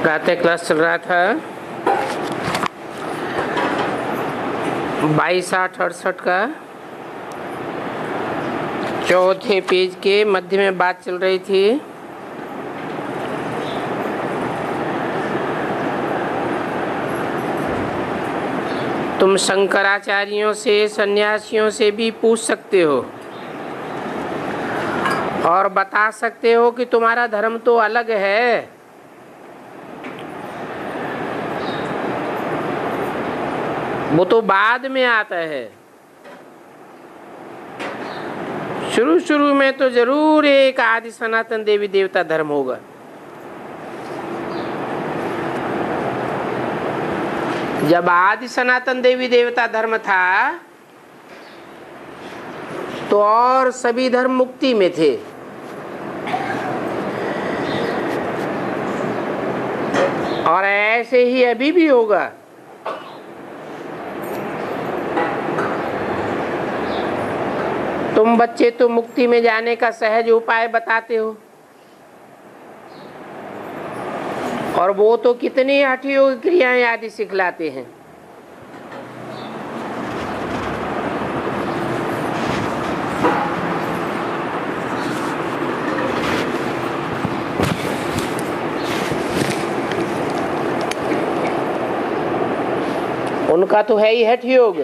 गाते क्लास चल रहा था 2268 का चौथे पेज के मध्य में बात चल रही थी। तुम शंकराचार्यों से, सन्यासियों से भी पूछ सकते हो और बता सकते हो कि तुम्हारा धर्म तो अलग है। वो तो बाद में आता है। शुरू में तो जरूर एक आदि सनातन देवी देवता धर्म होगा। जब आदि सनातन देवी देवता धर्म था तो और सभी धर्म मुक्ति में थे। और ऐसे ही अभी भी होगा। तुम बच्चे तो मुक्ति में जाने का सहज उपाय बताते हो और वो तो कितनी हठयोग क्रियाएं आदि सिखलाते हैं। उनका तो है ही हठयोग।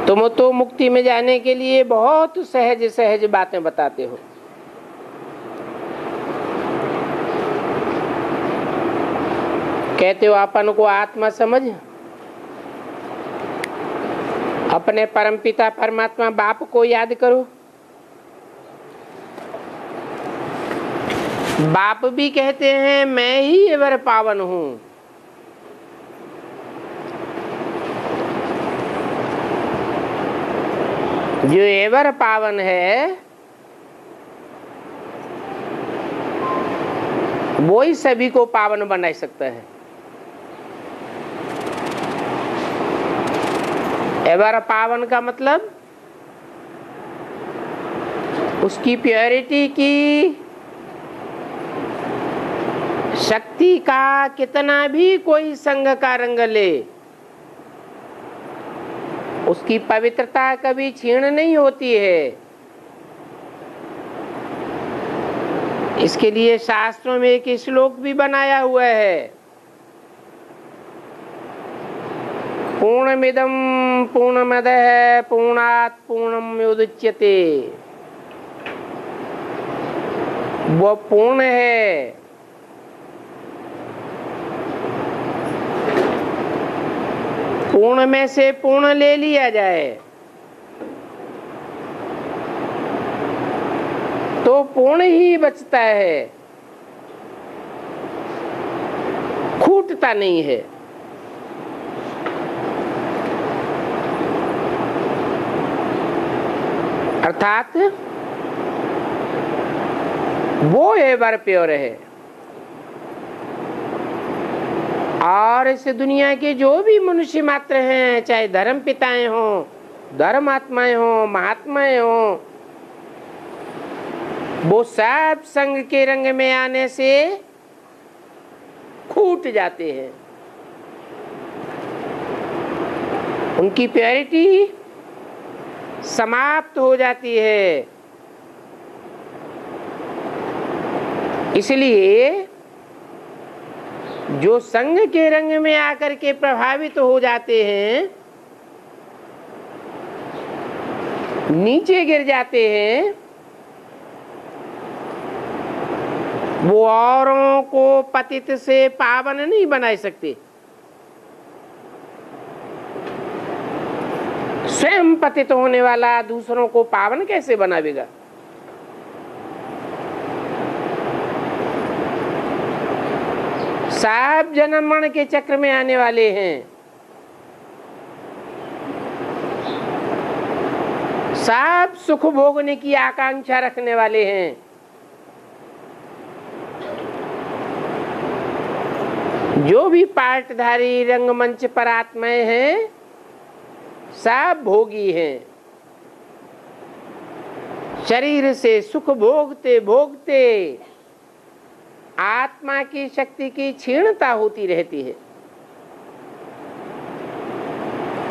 तुम तो मुक्ति में जाने के लिए बहुत सहज सहज बातें बताते हो। कहते हो अपन को आत्मा समझ, अपने परमपिता परमात्मा बाप को याद करो। बाप भी कहते हैं मैं ही एवर पावन हूं। जो एवर पावन है वो ही सभी को पावन बना सकता है। एवर पावन का मतलब उसकी प्योरिटी की शक्ति का कितना भी कोई संग का रंग ले, उसकी पवित्रता कभी क्षीण नहीं होती है। इसके लिए शास्त्रों में एक श्लोक भी बनाया हुआ है, पूर्णमिदं पूर्णमदः पूर्णात् पूर्णमुदच्यते। वो पूर्ण है। पूर्ण में से पूर्ण ले लिया जाए तो पूर्ण ही बचता है, खूटता नहीं है। अर्थात वो एवर प्योर है। और इस दुनिया के जो भी मनुष्य मात्र हैं, चाहे धर्म पिताएं हों, धर्मात्माएं हों, महात्माएं हों, वो सब संग के रंग में आने से खूट जाते हैं। उनकी प्योरिटी समाप्त हो जाती है। इसलिए जो संग के रंग में आकर के प्रभावित हो जाते हैं, नीचे गिर जाते हैं, वो औरों को पतित से पावन नहीं बना सकते। स्वयं पतित होने वाला दूसरों को पावन कैसे बनावेगा? सब जन्म मरण के चक्र में आने वाले हैं, सब सुख भोगने की आकांक्षा रखने वाले हैं। जो भी पाठधारी रंगमंच पर आत्माएं हैं सब भोगी हैं। शरीर से सुख भोगते भोगते आत्मा की शक्ति की क्षीणता होती रहती है।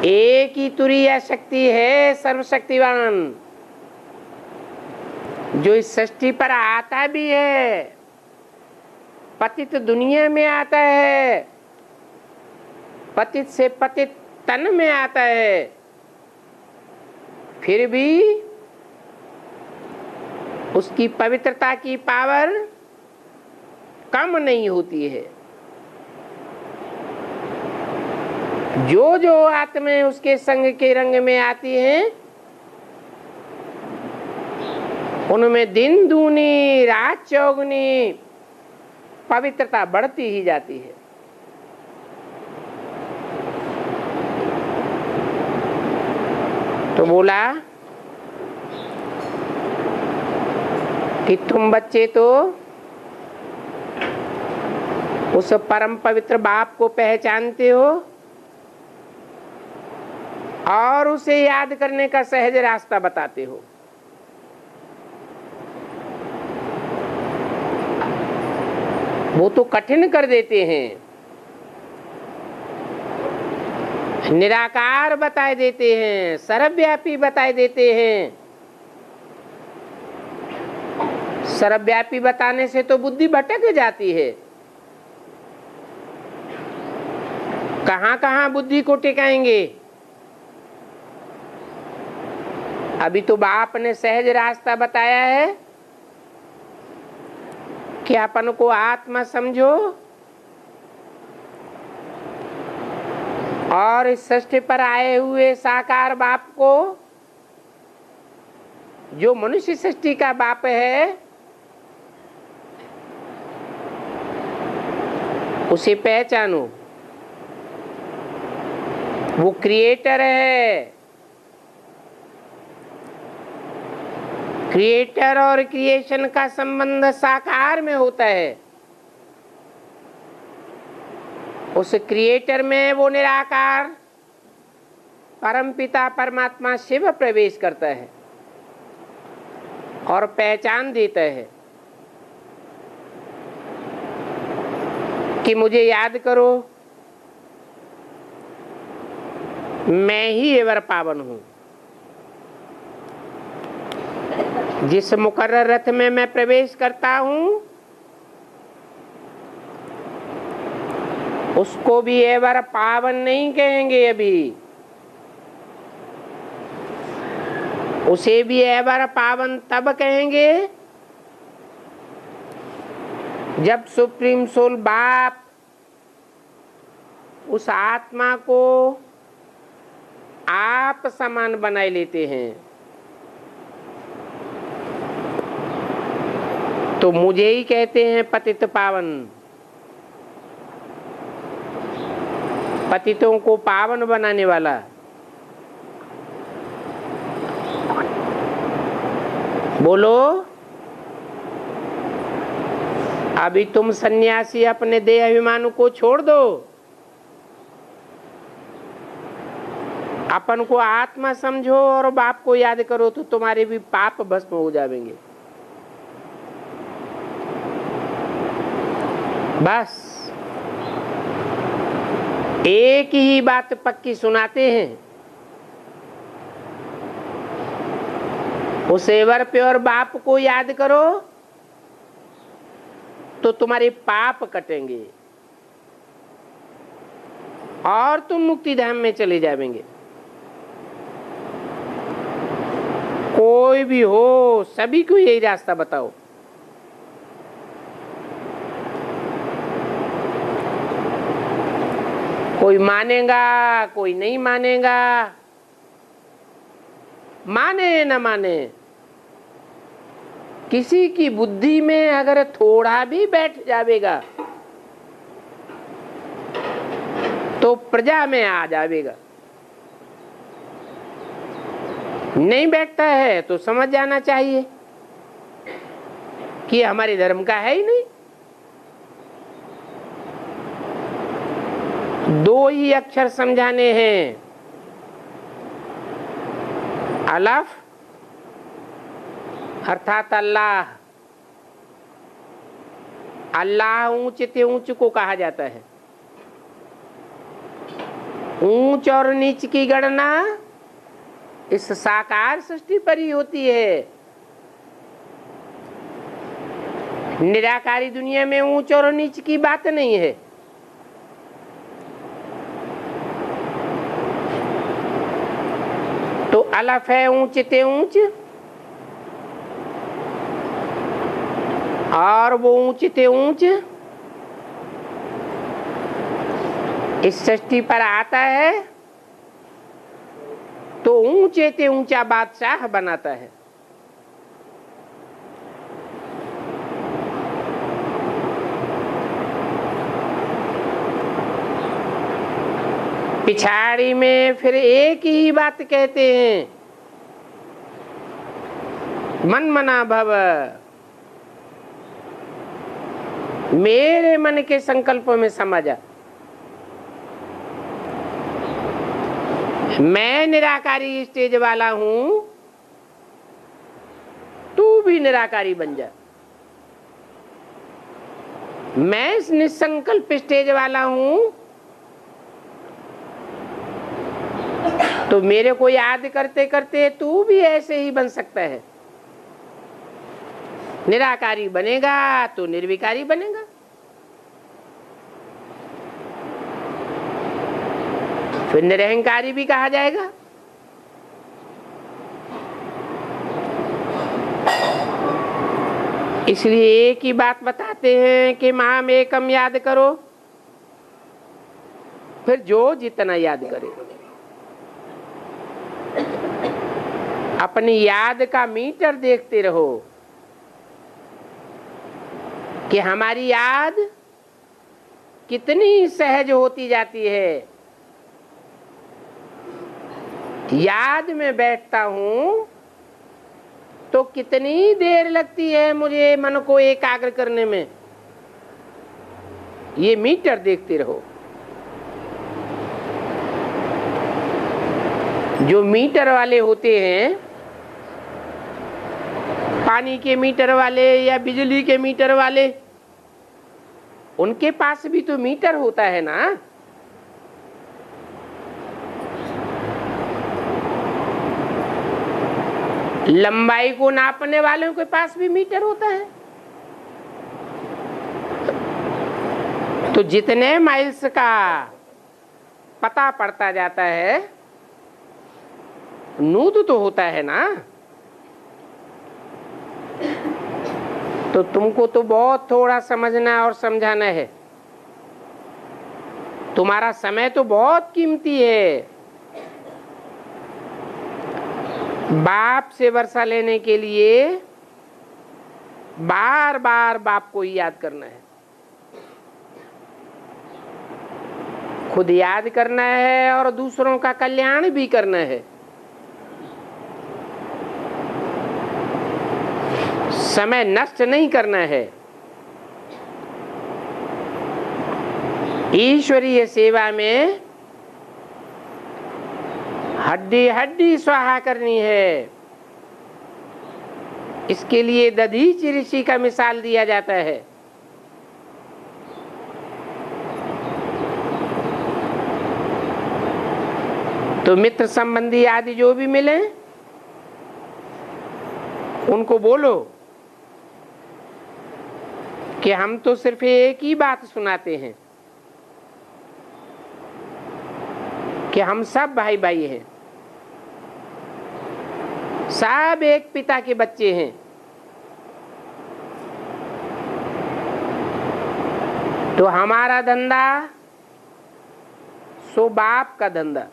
एक ही तुरीय शक्ति है सर्वशक्तिवान, जो इस सृष्टि पर आता भी है, पतित दुनिया में आता है, पतित से पतित तन में आता है, फिर भी उसकी पवित्रता की पावर कम नहीं होती है। जो जो आत्माएं उसके संग के रंग में आती हैं, उनमें दिन दूनी रात चौगुनी पवित्रता बढ़ती ही जाती है। तो बोला कि तुम बच्चे तो उस परम पवित्र बाप को पहचानते हो और उसे याद करने का सहज रास्ता बताते हो। वो तो कठिन कर देते हैं, निराकार बताए देते हैं, सर्वव्यापी बताए देते हैं। सर्वव्यापी बताने से तो बुद्धि भटक जाती है। कहां कहां बुद्धि को टिकाएंगे? अभी तो बाप ने सहज रास्ता बताया है कि अपन को आत्मा समझो और इस सृष्टि पर आए हुए साकार बाप को, जो मनुष्य सृष्टि का बाप है, उसे पहचानो। वो क्रिएटर है। क्रिएटर और क्रिएशन का संबंध साकार में होता है। उस क्रिएटर में वो निराकार परमपिता परमात्मा शिव प्रवेश करता है और पहचान देता है कि मुझे याद करो, मैं ही एवर पावन हूं। जिस मुकर्रर रथ में मैं प्रवेश करता हूं, उसको भी एवर पावन नहीं कहेंगे। अभी उसे भी एवर पावन तब कहेंगे जब सुप्रीम सोल बाप उस आत्मा को आप समान बनाए लेते हैं। तो मुझे ही कहते हैं पतित पावन। पतितों को पावन बनाने वाला। बोलो, अभी तुम सन्यासी अपने देह अभिमान को छोड़ दो, अपन को आत्मा समझो और बाप को याद करो, तो तुम्हारे भी पाप भस्म हो जाएंगे। बस एक ही बात पक्की सुनाते हैं, उस एवर प्योर बाप को याद करो तो तुम्हारे पाप कटेंगे और तुम मुक्ति धाम में चले जाएंगे। कोई भी हो, सभी को यही रास्ता बताओ। कोई मानेगा, कोई नहीं मानेगा, माने न माने, किसी की बुद्धि में अगर थोड़ा भी बैठ जाएगा तो प्रजा में आ जाएगा। नहीं बैठता है तो समझ जाना चाहिए कि हमारे धर्म का है ही नहीं। दो ही अक्षर समझाने हैं, अलफ अर्थात अल्लाह। अल्लाह ऊंच ते ऊंच को कहा जाता है। ऊंच और नीच की गणना इस साकार सृष्टि पर ही होती है। निराकारी दुनिया में ऊंच और नीच की बात नहीं है। तो अलफ है ऊंच ते ऊंच, और वो ऊंच ते ऊंच इस सृष्टि पर आता है तो ऊंचे ते ऊंचा बादशाह बनाता है। पिछाड़ी में फिर एक ही बात कहते हैं, मन मना भव। मेरे मन के संकल्पों में समा जा। मैं निराकारी स्टेज वाला हूं, तू भी निराकारी बन जा। मैं निसंकल्प स्टेज वाला हूं, तो मेरे को याद करते करते तू भी ऐसे ही बन सकता है। निराकारी बनेगा तो निर्विकारी बनेगा। फिर निरहंकारी भी कहा जाएगा। इसलिए एक ही बात बताते हैं कि माम एकम याद करो, फिर जो जितना याद करे। अपनी याद का मीटर देखते रहो कि हमारी याद कितनी सहज होती जाती है। याद में बैठता हूं तो कितनी देर लगती है मुझे मन को एकाग्र करने में, ये मीटर देखते रहो। जो मीटर वाले होते हैं, पानी के मीटर वाले या बिजली के मीटर वाले, उनके पास भी तो मीटर होता है ना। लंबाई को नापने वालों के पास भी मीटर होता है। तो जितने माइल्स का पता पड़ता जाता है, नूद तो होता है ना। तो तुमको तो बहुत थोड़ा समझना और समझाना है। तुम्हारा समय तो बहुत कीमती है। बाप से वर्षा लेने के लिए बार बार बाप को ही याद करना है, खुद याद करना है और दूसरों का कल्याण भी करना है। समय नष्ट नहीं करना है। ईश्वरीय सेवा में हड्डी हड्डी स्वाहा करनी है। इसके लिए दधीचि ऋषि का मिसाल दिया जाता है। तो मित्र संबंधी आदि जो भी मिले उनको बोलो कि हम तो सिर्फ एक ही बात सुनाते हैं कि हम सब भाई भाई हैं, सब एक पिता के बच्चे हैं। तो हमारा धंधा सो बाप का धंधा।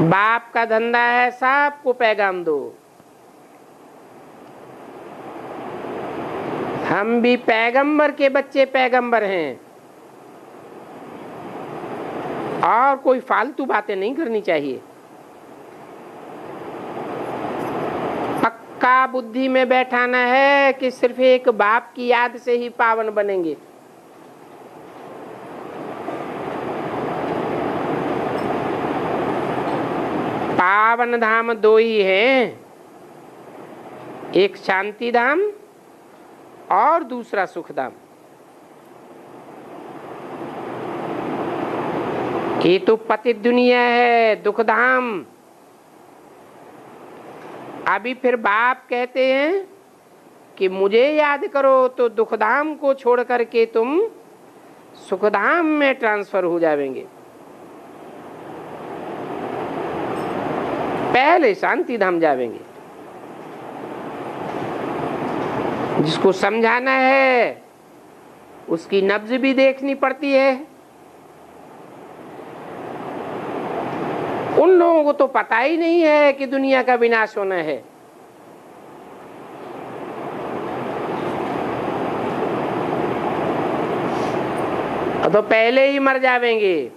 बाप का धंधा है सबको पैगाम दो। हम भी पैगंबर के बच्चे पैगंबर हैं, और कोई फालतू बातें नहीं करनी चाहिए। पक्का बुद्धि में बैठाना है कि सिर्फ एक बाप की याद से ही पावन बनेंगे। पावन धाम दो ही हैं, एक शांति धाम और दूसरा सुख धाम। ये तो पतित दुनिया है, दुख धाम। अभी फिर बाप कहते हैं कि मुझे याद करो तो दुखधाम को छोड़ करके तुम सुखधाम में ट्रांसफर हो जाएंगे। पहले शांति धाम जाएंगे। जिसको समझाना है उसकी नब्ज भी देखनी पड़ती है। उन लोगों को तो पता ही नहीं है कि दुनिया का विनाश होना है। तो पहले ही मर जावेंगे।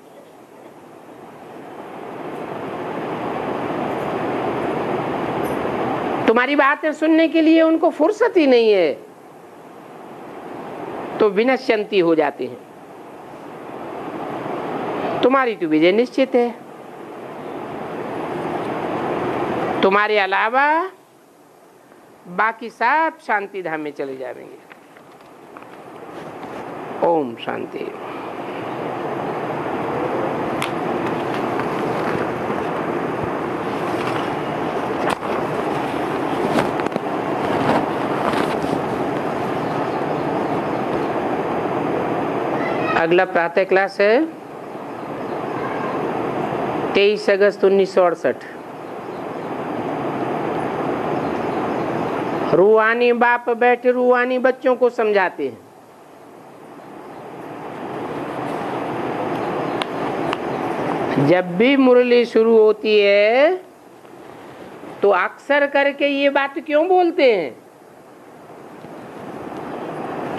तुम्हारी बातें सुनने के लिए उनको फुर्सत ही नहीं है, तो विनश्यंती हो जाते हैं। तुम्हारी तो विजय निश्चित है। तुम्हारे अलावा बाकी सब शांति धाम में चले जाएंगे। ओम शांति। अगला प्रातः क्लास है 23 अगस्त 1968। रूहानी बाप बैठे रूहानी बच्चों को समझाते हैं। जब भी मुरली शुरू होती है तो अक्सर करके ये बात क्यों बोलते हैं,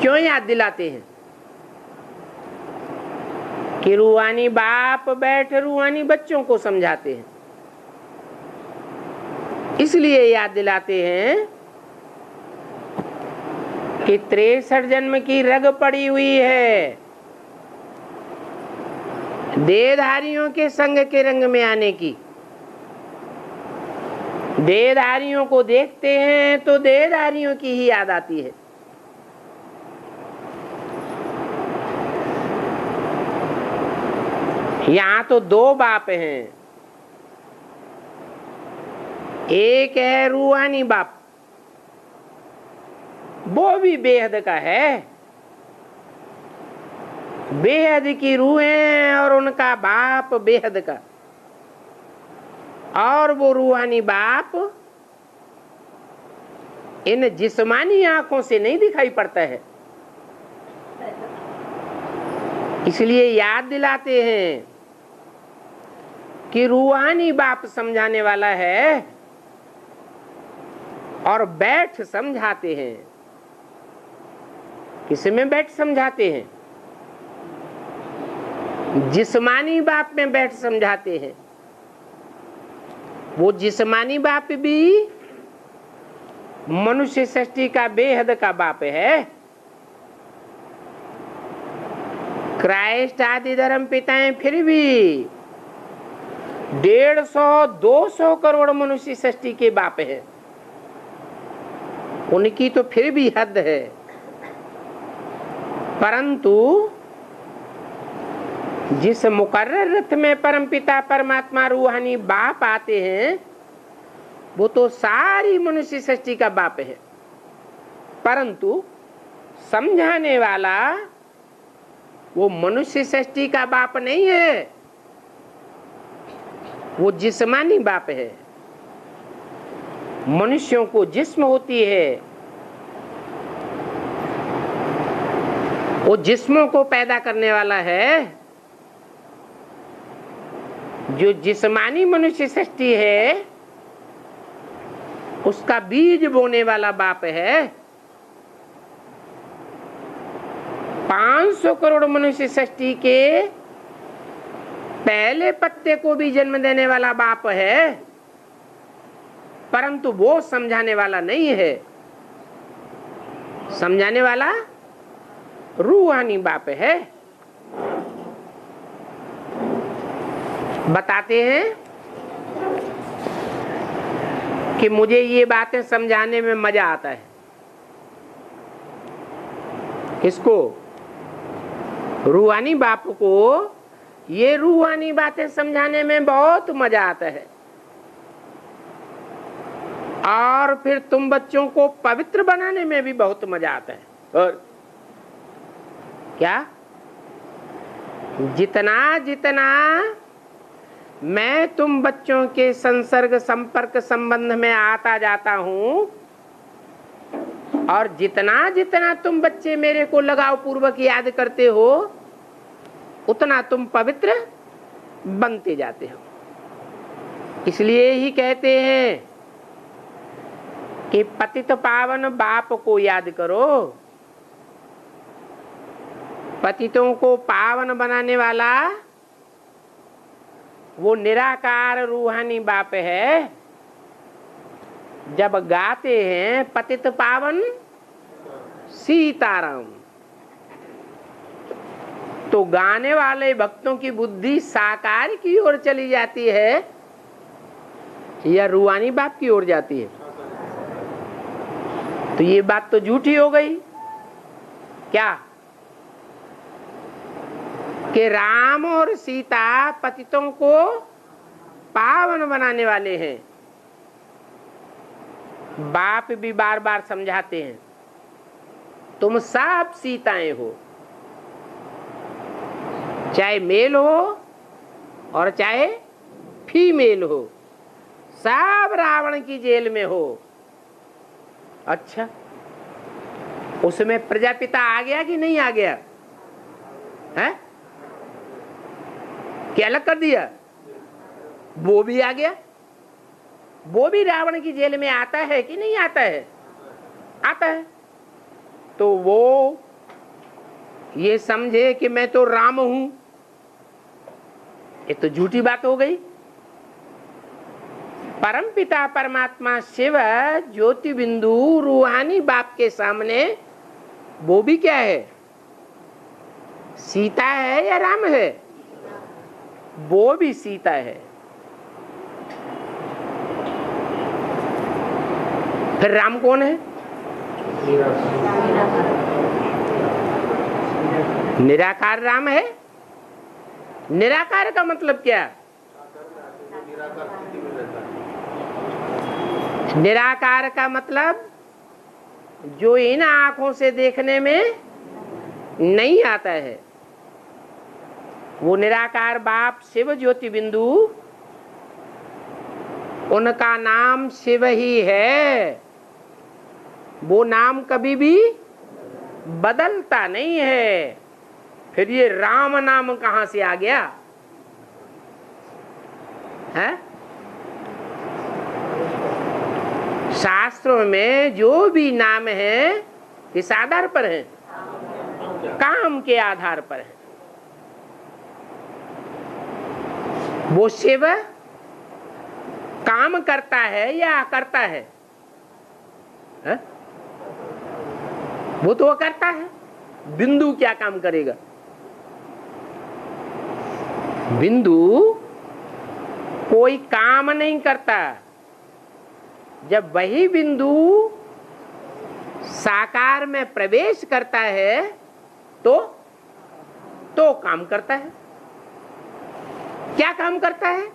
क्यों याद दिलाते हैं कि रूहानी बाप बैठे रूहानी बच्चों को समझाते हैं। इसलिए याद दिलाते हैं कि 63 जन्म की रग पड़ी हुई है देहधारियों के संग के रंग में आने की। देहधारियों को देखते हैं तो देहधारियों की ही याद आती है। यहाँ तो दो बाप हैं, एक है रूहानी बाप, वो भी बेहद का है, बेहद की रूहें और उनका बाप बेहद का। और वो रूहानी बाप इन जिस्मानी आंखों से नहीं दिखाई पड़ता है, इसलिए याद दिलाते हैं कि रूहानी बाप समझाने वाला है और बैठ समझाते हैं। किसमें बैठ समझाते हैं? जिस्मानी बाप में बैठ समझाते हैं। वो जिस्मानी बाप भी मनुष्य सृष्टि का बेहद का बाप है। क्राइस्ट आदि धर्म पिताएं फिर भी 150-200 करोड़ मनुष्य सृष्टि के बाप है। उनकी तो फिर भी हद है, परंतु जिस मुकर्रर रथ में परमपिता परमात्मा रूहानी बाप आते हैं वो तो सारी मनुष्य सृष्टि का बाप है, परंतु समझाने वाला वो मनुष्य सृष्टि का बाप नहीं है, वो जिस्मानी बाप है। मनुष्यों को जिस्म होती है, वो जिस्मों को पैदा करने वाला है। जो जिस्मानी मनुष्य सृष्टि है उसका बीज बोने वाला बाप है। 500 करोड़ मनुष्य सृष्टि के पहले पत्ते को भी जन्म देने वाला बाप है, परंतु वो समझाने वाला नहीं है। समझाने वाला रूहानी बाप है। बताते हैं कि मुझे ये बातें समझाने में मजा आता है। किसको? रूहानी बाप को ये रूहानी बातें समझाने में बहुत मजा आता है। और फिर तुम बच्चों को पवित्र बनाने में भी बहुत मजा आता है। और क्या? जितना जितना मैं तुम बच्चों के संसर्ग संपर्क संबंध में आता जाता हूं, और जितना जितना तुम बच्चे मेरे को लगाव पूर्वक याद करते हो, उतना तुम पवित्र बनते जाते हो। इसलिए ही कहते हैं कि पतित पावन बाप को याद करो। पतितों को पावन बनाने वाला वो निराकार रूहानी बाप है। जब गाते हैं पतित पावन सीताराम, तो गाने वाले भक्तों की बुद्धि साकार की ओर चली जाती है या रूहानी बाप की ओर जाती है? तो ये बात तो झूठी हो गई। क्या कि राम और सीता पतितों को पावन बनाने वाले हैं। बाप भी बार बार समझाते हैं, तुम सब सीताएं हो, चाहे मेल हो और चाहे फीमेल हो, सब रावण की जेल में हो। अच्छा, उसमें प्रजापिता आ गया कि नहीं आ गया है? क्या अलग कर दिया? वो भी आ गया। वो भी रावण की जेल में आता है कि नहीं आता है? आता है। तो वो ये समझे कि मैं तो राम हूं, ये तो झूठी बात हो गई। परमपिता परमात्मा शिव ज्योति बिंदु रूहानी बाप के सामने वो भी क्या है? सीता है या राम है? वो भी सीता है। फिर राम कौन है? निराकार राम है। निराकार का मतलब क्या? निराकार का मतलब जो इन आंखों से देखने में नहीं आता है। वो निराकार बाप शिव ज्योति बिंदु, उनका नाम शिव ही है। वो नाम कभी भी बदलता नहीं है। फिर ये राम नाम कहां से आ गया है? शास्त्रों में जो भी नाम है किस आधार पर है? काम के आधार पर है। वो शिव काम करता है या करता है? वो तो वो करता है। बिंदु क्या काम करेगा? बिंदु कोई काम नहीं करता। जब वही बिंदु साकार में प्रवेश करता है तो काम करता है। क्या काम करता है?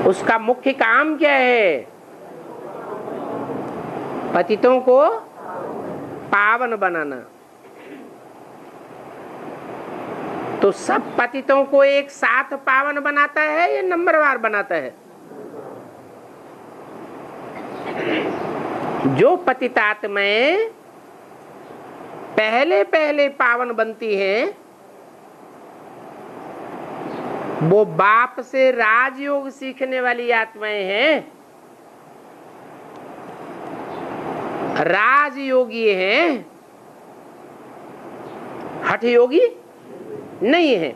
उसका मुख्य काम क्या है? पतितों को पावन बनाना। तो सब पतितों को एक साथ पावन बनाता है या नंबरवार बनाता है? जो पतितात्माएं पहले पहले पावन बनती हैं, वो बाप से राजयोग सीखने वाली आत्माएं हैं। राजयोगी हैं, हठ योगी नहीं है।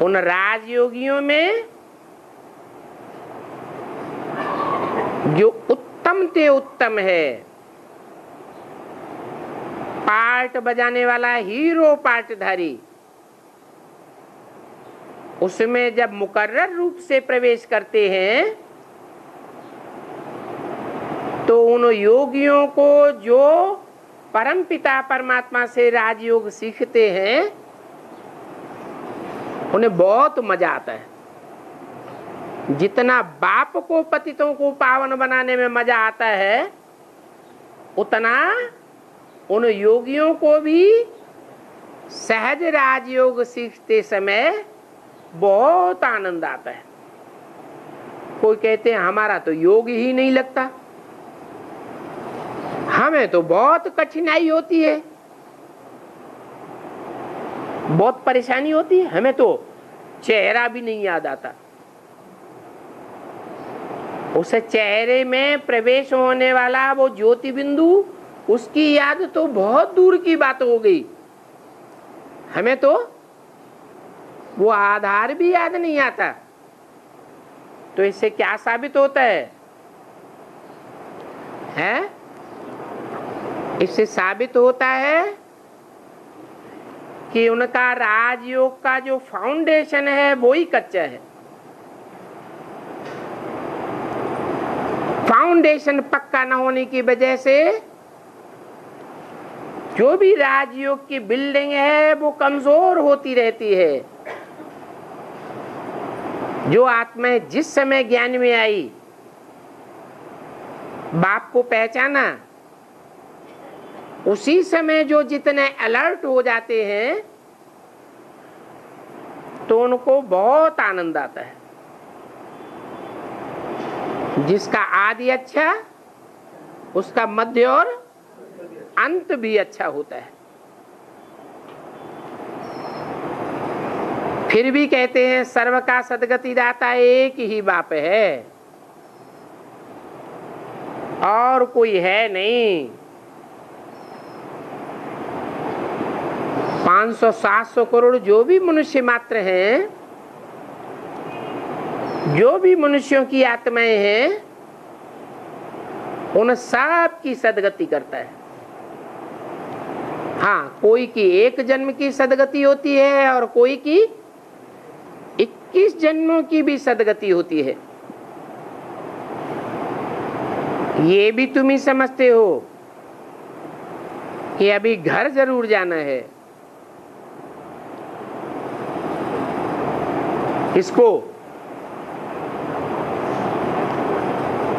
उन राजयोगियों में जो उत्तम से उत्तम है, पार्ट बजाने वाला हीरो पार्टधारी, उसमें जब मुकर्रर रूप से प्रवेश करते हैं तो उन योगियों को जो परमपिता परमात्मा से राजयोग सीखते हैं उन्हें बहुत मजा आता है। जितना बाप को पतितों को पावन बनाने में मजा आता है उतना उन योगियों को भी सहज राजयोग सीखते समय बहुत आनंद आता है। कोई कहते हैं हमारा तो योग ही नहीं लगता, हमें तो बहुत कठिनाई होती है, बहुत परेशानी होती है, हमें तो चेहरा भी नहीं याद आता। उस चेहरे में प्रवेश होने वाला वो ज्योति बिंदु, उसकी याद तो बहुत दूर की बात हो गई। हमें तो वो आधार भी याद नहीं आता। तो इससे क्या साबित होता है? इससे साबित होता है कि उनका राजयोग का जो फाउंडेशन है वो ही कच्चा है। फाउंडेशन पक्का न होने की वजह से जो भी राजयोग की बिल्डिंग है वो कमजोर होती रहती है। जो आत्मा जिस समय ज्ञान में आई, बाप को पहचाना, उसी समय जो जितने अलर्ट हो जाते हैं तो उनको बहुत आनंद आता है। जिसका आदि अच्छा उसका मध्य और अंत भी अच्छा होता है। फिर भी कहते हैं सर्व का सदगति दाता एक ही बाप है और कोई है नहीं। 500-700 करोड़ जो भी मनुष्य मात्र हैं, जो भी मनुष्यों की आत्माएं हैं, उन सब की सदगति करता है। हाँ, कोई की एक जन्म की सदगति होती है और कोई की 21 जन्मों की भी सदगति होती है। ये भी तुम ही समझते हो कि अभी घर जरूर जाना है।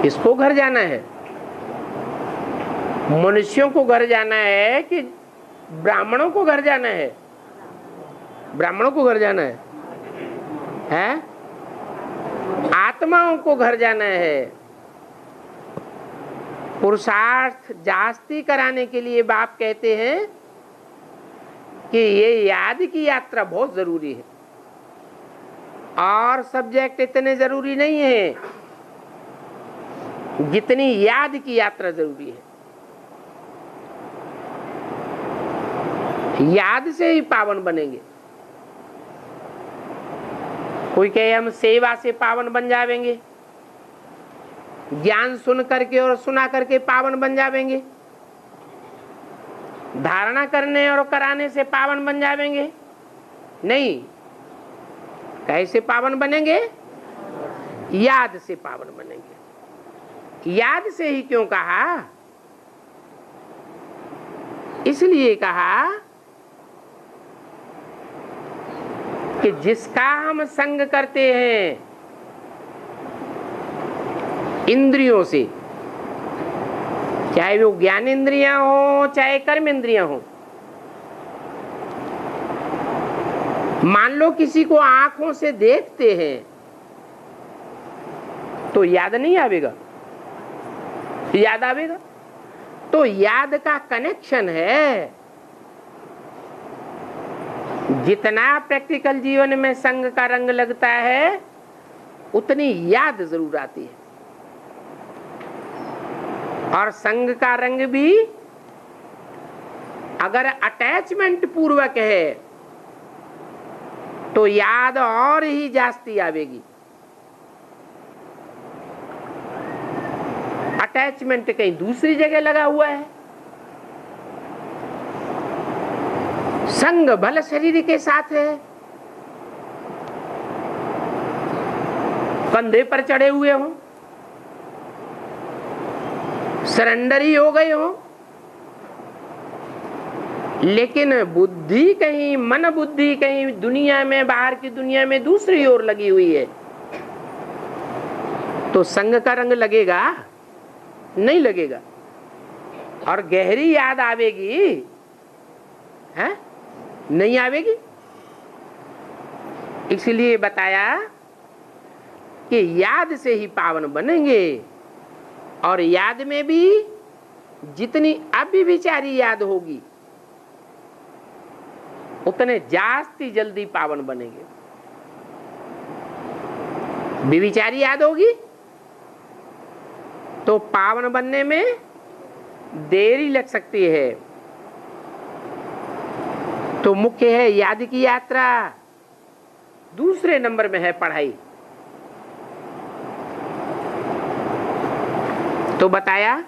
इसको घर जाना है, मनुष्यों को घर जाना है कि ब्राह्मणों को घर जाना है? ब्राह्मणों को घर जाना है? आत्माओं को घर जाना है। पुरुषार्थ जास्ती कराने के लिए बाप कहते हैं कि ये याद की यात्रा बहुत जरूरी है और सब्जेक्ट इतने जरूरी नहीं है जितनी याद की यात्रा जरूरी है। याद से ही पावन बनेंगे। कोई कहे हम सेवा से पावन बन जावेंगे, ज्ञान सुन करके और सुना करके पावन बन जावेंगे, धारणा करने और कराने से पावन बन जावेंगे। नहीं, कैसे पावन बनेंगे? याद से पावन बनेंगे। याद से ही क्यों कहा? इसलिए कहा कि जिसका हम संग करते हैं इंद्रियों से, चाहे वो ज्ञान इंद्रियां हो चाहे कर्म इंद्रियां हो। मान लो किसी को आंखों से देखते हैं तो याद नहीं आवेगा? याद आवेगा। तो याद का कनेक्शन है। जितना प्रैक्टिकल जीवन में संग का रंग लगता है उतनी याद जरूर आती है। और संग का रंग भी अगर अटैचमेंट पूर्वक है तो याद और ही जास्ती आवेगी। अटैचमेंट कहीं दूसरी जगह लगा हुआ है। संग भल शरीर के साथ है, कंधे पर चढ़े हुए हो, सरेंडर ही हो गए हो, लेकिन बुद्धि कहीं, मन बुद्धि कहीं दुनिया में, बाहर की दुनिया में दूसरी ओर लगी हुई है, तो संग का रंग लगेगा? नहीं लगेगा। और गहरी याद आवेगी? है नहीं आवेगी। इसलिए बताया कि याद से ही पावन बनेंगे, और याद में भी जितनी अव्यभिचारी याद होगी उतने जास्ती जल्दी पावन बनेंगे। व्यभिचारी याद होगी तो पावन बनने में देरी लग सकती है। तो मुख्य है याद की यात्रा, दूसरे नंबर में है पढ़ाई। तो बताया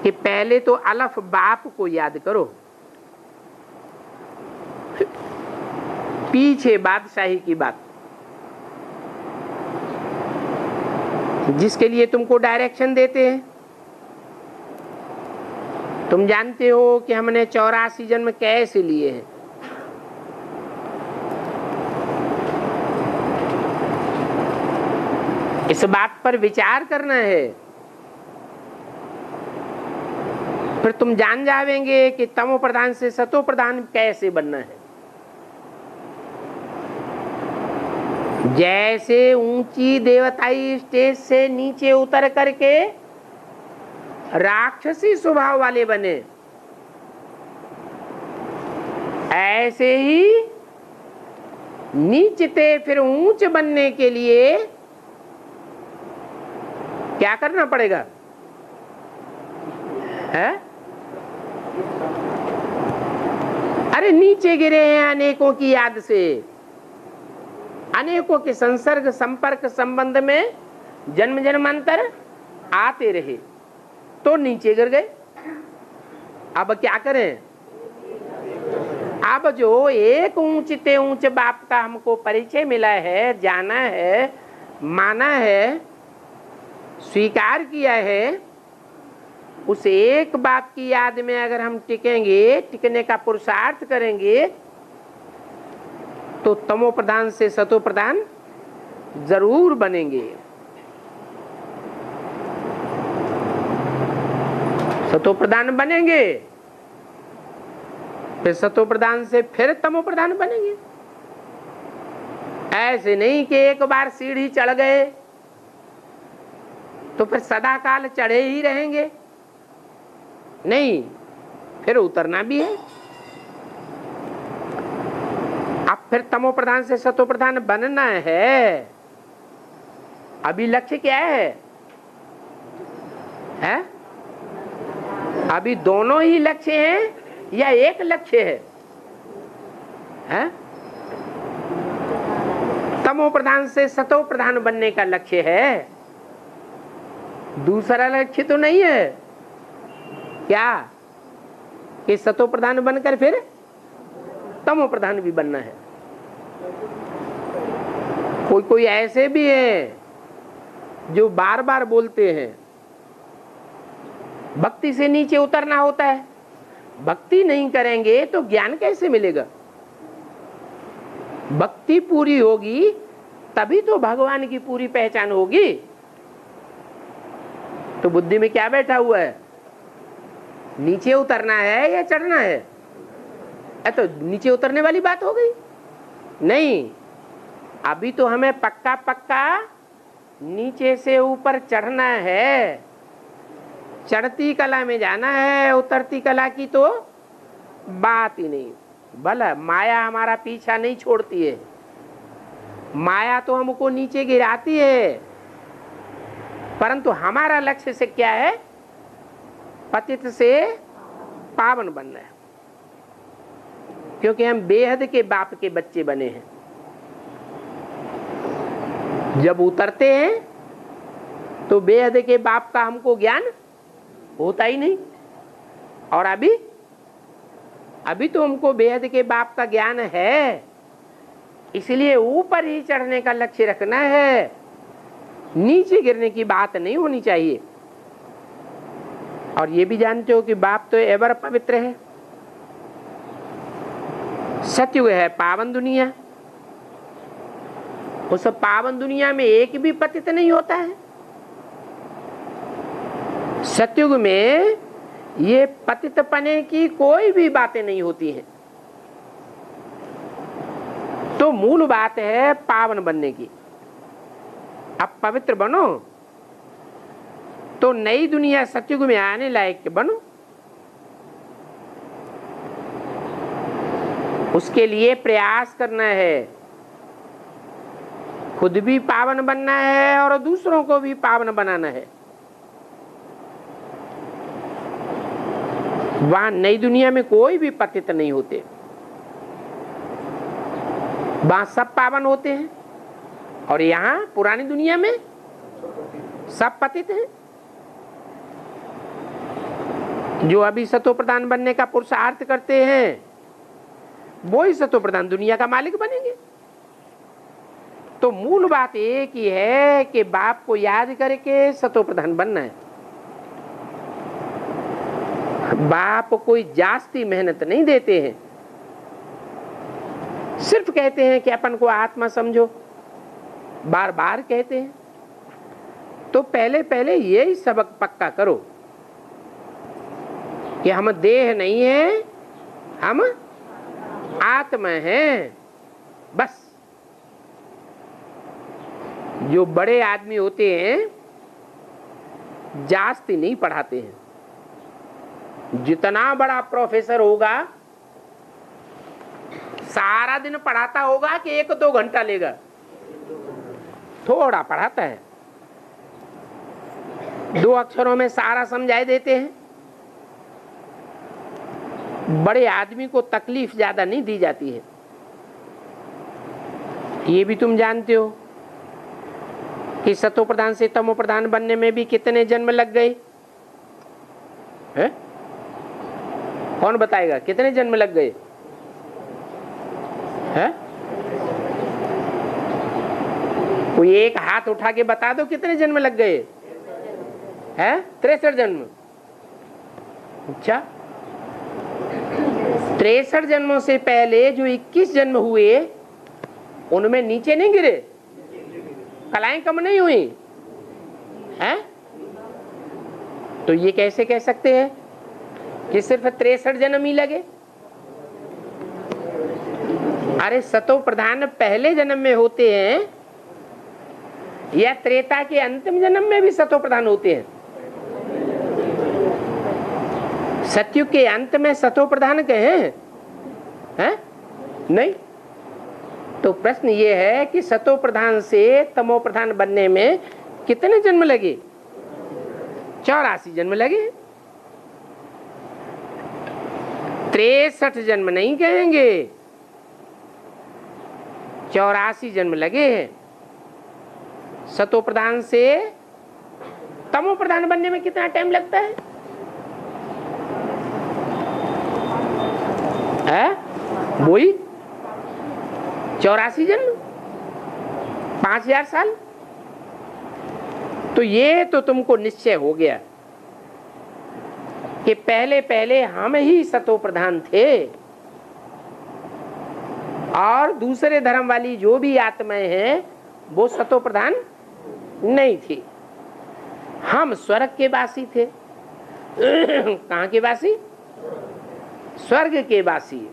कि पहले तो अलफ बाप को याद करो, पीछे बादशाही की बात, जिसके लिए तुमको डायरेक्शन देते हैं। तुम जानते हो कि हमने 84 जन्म कैसे लिए हैं। इस बात पर विचार करना है, फिर तुम जान जावेंगे कि तमो प्रधान से सतो प्रधान कैसे बनना है। जैसे ऊंची देवताई स्टेज से नीचे उतर करके राक्षसी स्वभाव वाले बने, ऐसे ही नीचते फिर ऊंच बनने के लिए क्या करना पड़ेगा? है? अरे नीचे गिरे हैं अनेकों की याद से, अनेकों के संसर्ग संपर्क संबंध में जन्म जन्मांतर आते रहे तो नीचे गिर गए। अब क्या करें? अब जो एक ऊंचते ऊंच बाप का हमको परिचय मिला है, जाना है, माना है, स्वीकार किया है, उस एक बाप की याद में अगर हम टिकेंगे, टिकने का पुरुषार्थ करेंगे, तो तमो प्रधान से सतो प्रधान जरूर बनेंगे। सतो प्रधान बनेंगे, फिर सतो प्रधान से फिर तमो प्रधान बनेंगे। ऐसे नहीं कि एक बार सीढ़ी चढ़ गए तो फिर सदा काल चढ़े ही रहेंगे, नहीं, फिर उतरना भी है। अब फिर तमो प्रधान से सतो प्रधान बनना है। अभी लक्ष्य क्या है? अभी दोनों ही लक्ष्य हैं या एक लक्ष्य है? तमो प्रधान से सतो प्रधान बनने का लक्ष्य है, दूसरा लक्ष्य तो नहीं है। क्या कि सतो प्रधान बनकर फिर तमो प्रधान भी बनना है। कोई कोई ऐसे भी हैं जो बार बार बोलते हैं भक्ति से नीचे उतरना होता है। भक्ति नहीं करेंगे तो ज्ञान कैसे मिलेगा? भक्ति पूरी होगी तभी तो भगवान की पूरी पहचान होगी। तो बुद्धि में क्या बैठा हुआ है? नीचे उतरना है या चढ़ना है? तो नीचे उतरने वाली बात हो गई? नहीं, अभी तो हमें पक्का पक्का नीचे से ऊपर चढ़ना है, चढ़ती कला में जाना है। उतरती कला की तो बात ही नहीं। भला माया हमारा पीछा नहीं छोड़ती है, माया तो हमको नीचे गिराती है, परंतु हमारा लक्ष्य से क्या है? पतित से पावन बनना है, क्योंकि हम बेहद के बाप के बच्चे बने हैं। जब उतरते हैं तो बेहद के बाप का हमको ज्ञान होता ही नहीं, और अभी तो हमको बेहद के बाप का ज्ञान है, इसलिए ऊपर ही चढ़ने का लक्ष्य रखना है, नीचे गिरने की बात नहीं होनी चाहिए। और ये भी जानते हो कि बाप तो एवर पवित्र है। सतयुग है पावन दुनिया, उस पावन दुनिया में एक भी पतित नहीं होता है। सतयुग में ये पतित पने की कोई भी बातें नहीं होती हैं। तो मूल बात है पावन बनने की। अब पवित्र बनो तो नई दुनिया सतयुग में आने लायक बनो। उसके लिए प्रयास करना है, खुद भी पावन बनना है और दूसरों को भी पावन बनाना है। वहां नई दुनिया में कोई भी पतित नहीं होते, वहां सब पावन होते हैं। और यहां पुरानी दुनिया में सब पतित हैं। जो अभी सतो प्रधान बनने का पुरुषार्थ करते हैं वो ही सतो प्रधान दुनिया का मालिक बनेंगे। तो मूल बात एक ही है कि बाप को याद करके सतो प्रधान बनना है। बाप कोई जास्ती मेहनत नहीं देते हैं, सिर्फ कहते हैं कि अपन को आत्मा समझो, बार बार कहते हैं। तो पहले पहले यही सबक पक्का करो कि हम देह नहीं है, हम आत्मा हैं। बस जो बड़े आदमी होते हैं जास्ती नहीं पढ़ाते हैं। जितना बड़ा प्रोफेसर होगा सारा दिन पढ़ाता होगा कि 1-2 घंटा लेगा, थोड़ा पढ़ाता है, 2 अक्षरों में सारा समझाई देते हैं। बड़े आदमी को तकलीफ ज्यादा नहीं दी जाती है। ये भी तुम जानते हो कि सतो प्रधान से तमो प्रधान बनने में भी कितने जन्म लग गए हैं? कौन बताएगा कितने जन्म लग गए हैं? कोई एक हाथ उठा के बता दो कितने जन्म लग गए हैं? 63 जन्म। अच्छा, 63 जन्मों से पहले जो 21 जन्म हुए उनमें नीचे नहीं गिरे, कलाएं कम नहीं हुई हैं? तो ये कैसे कह सकते हैं कि सिर्फ 63 जन्म ही लगे? अरे सतो प्रधान पहले जन्म में होते हैं या त्रेता के अंतिम जन्म में भी सतो प्रधान होते हैं? सतयुग के अंत में सतो प्रधान कहे हैं? नहीं। तो प्रश्न ये है कि सतो प्रधान से तमो प्रधान बनने में कितने जन्म लगे? 84 जन्म लगे। 63 जन्म नहीं कहेंगे, 84 जन्म लगे हैं। सतो प्रधान से तमो प्रधान बनने में कितना टाइम लगता है? वही 84 जन्म, 5000 साल। तो ये तो तुमको निश्चय हो गया कि पहले पहले हम ही सतो प्रधान थे और दूसरे धर्म वाली जो भी आत्माएं हैं वो सतो प्रधान नहीं थी। हम स्वर्ग के वासी थे। कहाँ के वासी? स्वर्ग के वासी।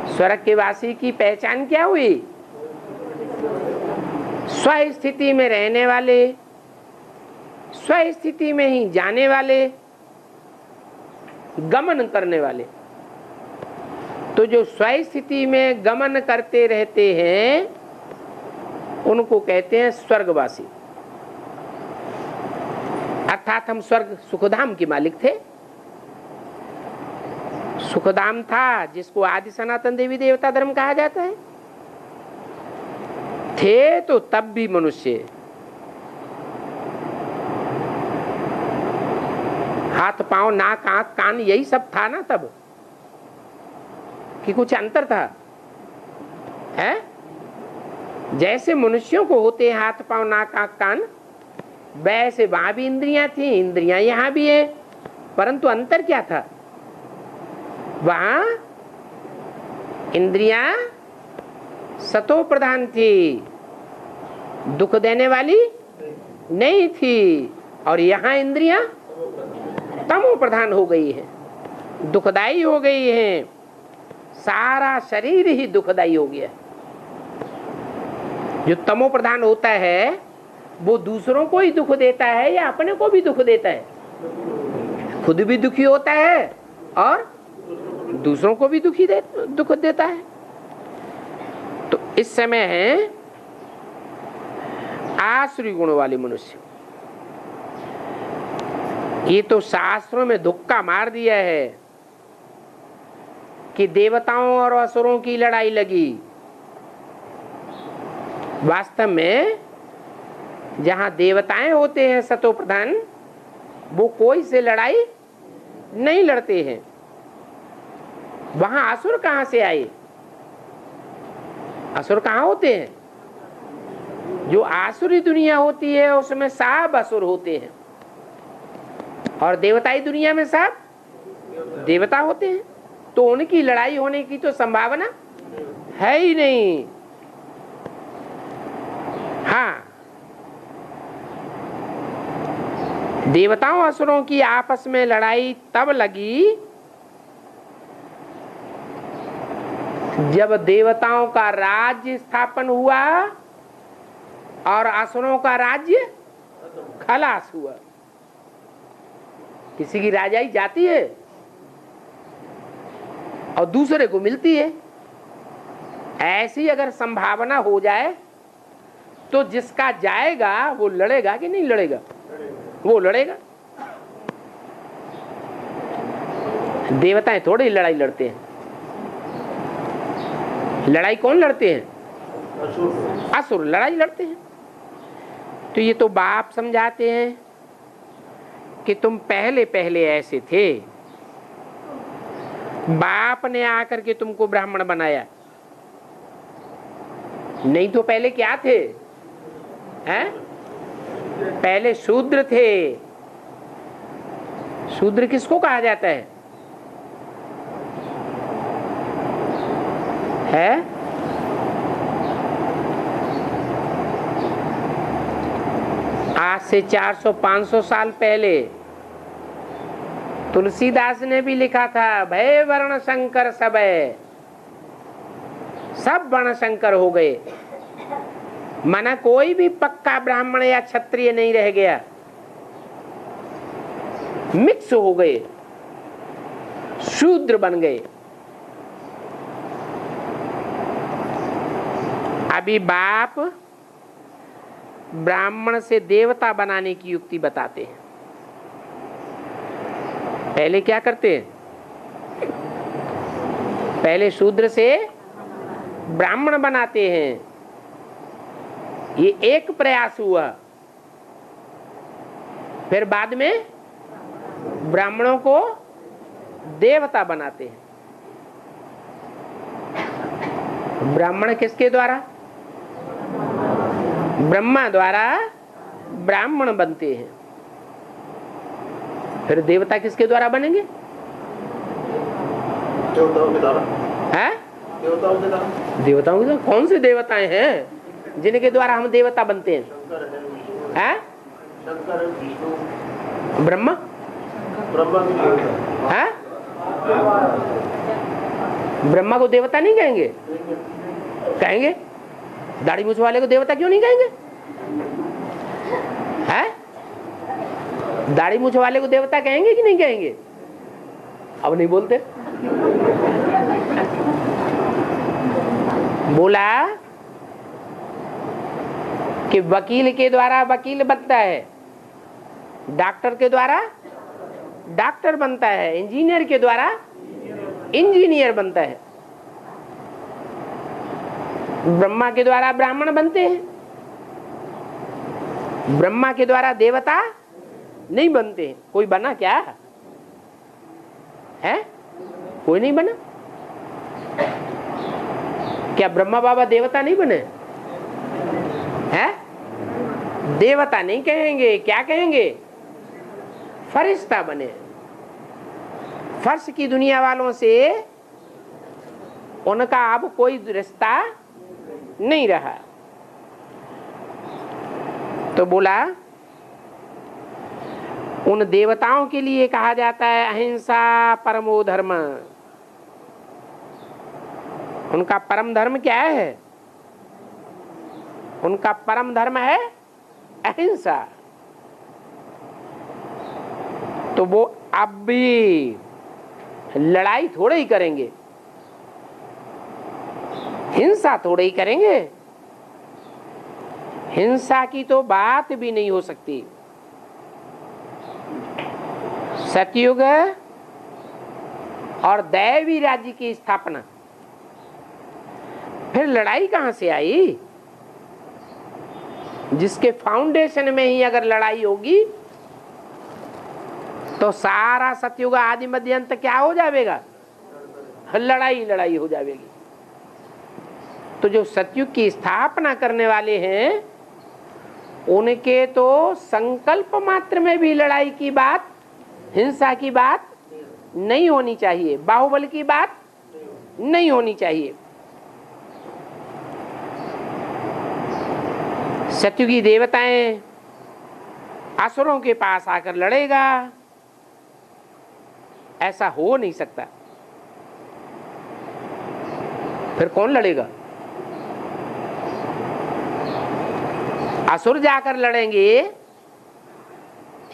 स्वर्ग के वासी की पहचान क्या हुई? स्वस्थिति में रहने वाले, स्वस्थिति में ही जाने वाले, गमन करने वाले। तो जो स्वस्थिति में गमन करते रहते हैं उनको कहते हैं स्वर्गवासी। अर्थात हम स्वर्ग सुखधाम के मालिक थे। सुखधाम था जिसको आदि सनातन देवी देवता धर्म कहा जाता है। थे तो तब भी मनुष्य, हाथ पांव नाक आंख कान यही सब था ना तब, कि कुछ अंतर था? है? जैसे मनुष्यों को होते हैं हाथ पांव नाक आंख कान, वैसे वहां भी इंद्रियां थी, इंद्रियां यहां भी है, परंतु अंतर क्या था? वहां इंद्रियां सतो प्रधान थी, दुख देने वाली नहीं थी, और यहां इंद्रियां तमो प्रधान हो गई है, दुखदाई हो गई है, सारा शरीर ही दुखदाई हो गया। जो तमो प्रधान होता है वो दूसरों को ही दुख देता है या अपने को भी दुख देता है? खुद भी दुखी होता है और दूसरों को भी दुख देता है। तो इस समय है आसुरी गुण वाले मनुष्य। ये तो शास्त्रों में धुक्का मार दिया है कि देवताओं और असुरों की लड़ाई लगी। वास्तव में जहां देवताएं होते हैं सतो प्रधान, वो कोई से लड़ाई नहीं लड़ते हैं। वहां असुर कहां से आए? असुर कहां होते हैं? जो आसुरी दुनिया होती है उसमें सब असुर होते हैं, और देवताई दुनिया में सब देवता होते हैं। तो उनकी लड़ाई होने की तो संभावना है ही नहीं। हाँ, देवताओं असुरों की आपस में लड़ाई तब लगी जब देवताओं का राज्य स्थापन हुआ और असुरों का राज्य खलास हुआ। किसी की राजाई जाती है और दूसरे को मिलती है। ऐसी अगर संभावना हो जाए तो जिसका जाएगा वो लड़ेगा कि नहीं लड़ेगा? वो लड़ेगा। देवताएं थोड़ी लड़ाई लड़ते हैं। लड़ाई कौन लड़ते हैं? असुर लड़ाई लड़ते हैं। तो ये तो बाप समझाते हैं कि तुम पहले पहले ऐसे थे, बाप ने आकर के तुमको ब्राह्मण बनाया, नहीं तो पहले क्या थे? हैं? पहले शूद्र थे। शूद्र किसको कहा जाता है? आज से 400-500 साल पहले तुलसीदास ने भी लिखा था, भय वर्ण शंकर सबे, सब वर्ण शंकर हो गए। माना कोई भी पक्का ब्राह्मण या क्षत्रिय नहीं रह गया, मिक्स हो गए, शूद्र बन गए। अभी बाप ब्राह्मण से देवता बनाने की युक्ति बताते हैं। पहले क्या करते हैं? पहले शूद्र से ब्राह्मण बनाते हैं। ये एक प्रयास हुआ। फिर बाद में ब्राह्मणों को देवता बनाते हैं। ब्राह्मण किसके द्वारा? ब्रह्मा द्वारा ब्राह्मण बनते हैं। फिर देवता किसके द्वारा बनेंगे? देवताओं के द्वारा। है? देवताओं के द्वारा। देवताओं के द्वारा? कौन से देवताएं हैं जिनके द्वारा हम देवता बनते हैं? है? ब्रह्मा। है? ब्रह्मा को देवता नहीं कहेंगे? कहेंगे। दाढ़ी मूछ वाले को देवता क्यों नहीं कहेंगे? है? दाढ़ी मूछ वाले को देवता कहेंगे कि नहीं कहेंगे? अब नहीं बोलते। बोला कि वकील के द्वारा वकील बनता है, डॉक्टर के द्वारा डॉक्टर बनता है, इंजीनियर के द्वारा इंजीनियर बनता है। ब्रह्मा के द्वारा ब्राह्मण बनते हैं, ब्रह्मा के द्वारा देवता नहीं बनते हैं। कोई बना क्या है? कोई नहीं बना। क्या ब्रह्मा बाबा देवता नहीं बने हैं? देवता नहीं कहेंगे, क्या कहेंगे? फरिश्ता बने। फर्श की दुनिया वालों से उनका अब कोई रिश्ता नहीं रहा। तो बोला उन देवताओं के लिए कहा जाता है अहिंसा परमो धर्म। उनका परम धर्म क्या है? उनका परम धर्म है अहिंसा। तो वो अब भी लड़ाई थोड़े ही करेंगे, हिंसा थोड़े ही करेंगे। हिंसा की तो बात भी नहीं हो सकती। सतयुग और दैवी राज्य की स्थापना, फिर लड़ाई कहां से आई? जिसके फाउंडेशन में ही अगर लड़ाई होगी तो सारा सतयुग आदि मध्य अंत क्या हो जाएगा? लड़ाई लड़ाई हो जाएगी। तो जो सतयुग की स्थापना करने वाले हैं उनके तो संकल्प मात्र में भी लड़ाई की बात, हिंसा की बात नहीं होनी चाहिए, बाहुबल की बात नहीं होनी चाहिए। सतयुगी देवताएं असुरों के पास आकर लड़ेगा, ऐसा हो नहीं सकता। फिर कौन लड़ेगा? असुर जाकर लड़ेंगे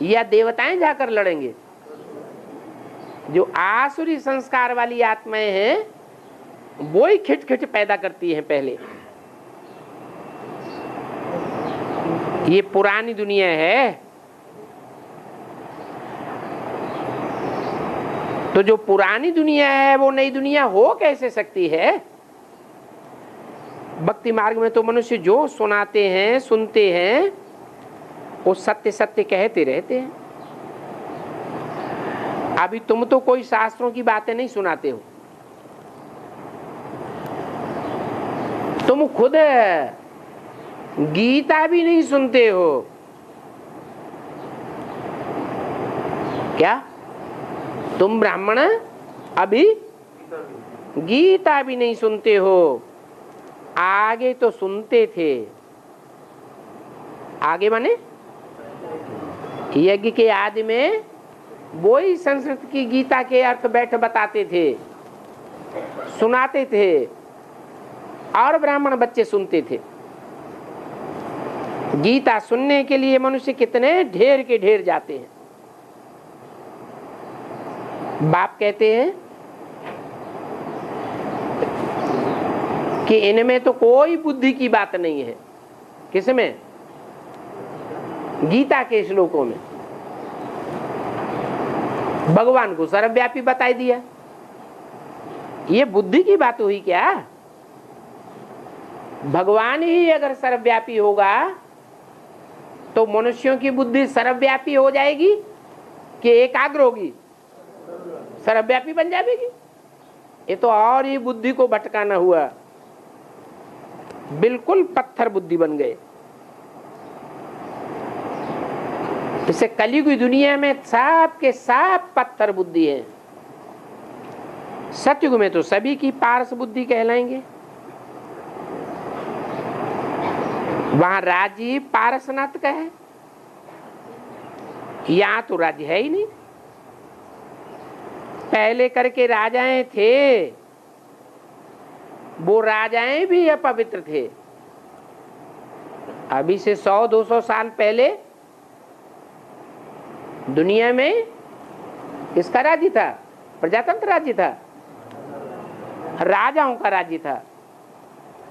या देवताएं जाकर लड़ेंगे? जो आसुरी संस्कार वाली आत्माएं हैं वो ही खिटखिट पैदा करती हैं पहले। ये पुरानी दुनिया है। तो जो पुरानी दुनिया है वो नई दुनिया हो कैसे सकती है? भक्ति मार्ग में तो मनुष्य जो सुनाते हैं, सुनते हैं, वो सत्य सत्य कहते रहते हैं। अभी तुम तो कोई शास्त्रों की बातें नहीं सुनाते हो, तुम खुद गीता भी नहीं सुनते हो। क्या तुम ब्राह्मण अभी गीता भी नहीं सुनते हो? आगे तो सुनते थे। आगे माने यज्ञ के आदि में वो ही संस्कृत की गीता के अर्थ बैठ बताते थे, सुनाते थे, और ब्राह्मण बच्चे सुनते थे। गीता सुनने के लिए मनुष्य कितने ढेर के ढेर जाते हैं। बाप कहते हैं कि इनमें तो कोई बुद्धि की बात नहीं है। किसमें? गीता के श्लोकों में भगवान को सर्वव्यापी बताई दिया। ये बुद्धि की बात हुई क्या? भगवान ही अगर सर्वव्यापी होगा तो मनुष्यों की बुद्धि सर्वव्यापी हो जाएगी कि एकाग्र होगी? सर्वव्यापी बन जाएगी। ये तो और ही बुद्धि को भटकाना हुआ, बिल्कुल पत्थर बुद्धि बन गए। इसे कलयुगी दुनिया में सब के सब पत्थर बुद्धि है। सतयुग में तो सभी की पारस बुद्धि कहलाएंगे। वहां राज्य पारसनाथ का है, यहां तो राज्य है ही नहीं। पहले करके राजाएं थे, वो राजाएं भी अपवित्र थे। अभी से 100-200 साल पहले दुनिया में किसका राज्य था? प्रजातंत्र राज्य था, राजाओं का राज्य था।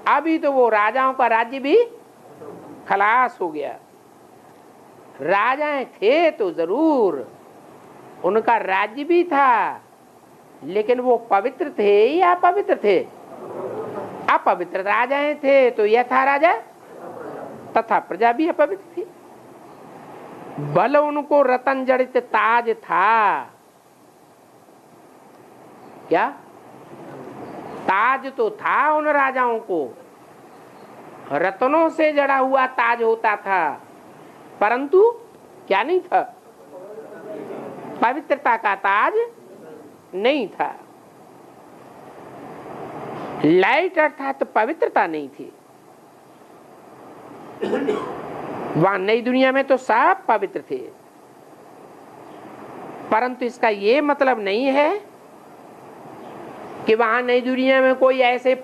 अभी तो वो राजाओं का राज्य भी खलास हो गया। राजाएं थे तो जरूर, उनका राज्य भी था, लेकिन वो पवित्र थे या अपवित्र थे? अपवित्र राजाएं थे तो यथा राजा तथा प्रजा भी अपवित्र थी। बल उनको रतन जड़ित ताज था। क्या? ताज तो था उन राजाओं को, रत्नों से जड़ा हुआ ताज होता था, परंतु क्या नहीं था? पवित्रता का ताज नहीं था। लाइट अर्थात पवित्रता नहीं थी। वहां नई दुनिया में तो सब पवित्र थे, परंतु इसका ये मतलब नहीं है कि वहां नई दुनिया में कोई ऐसे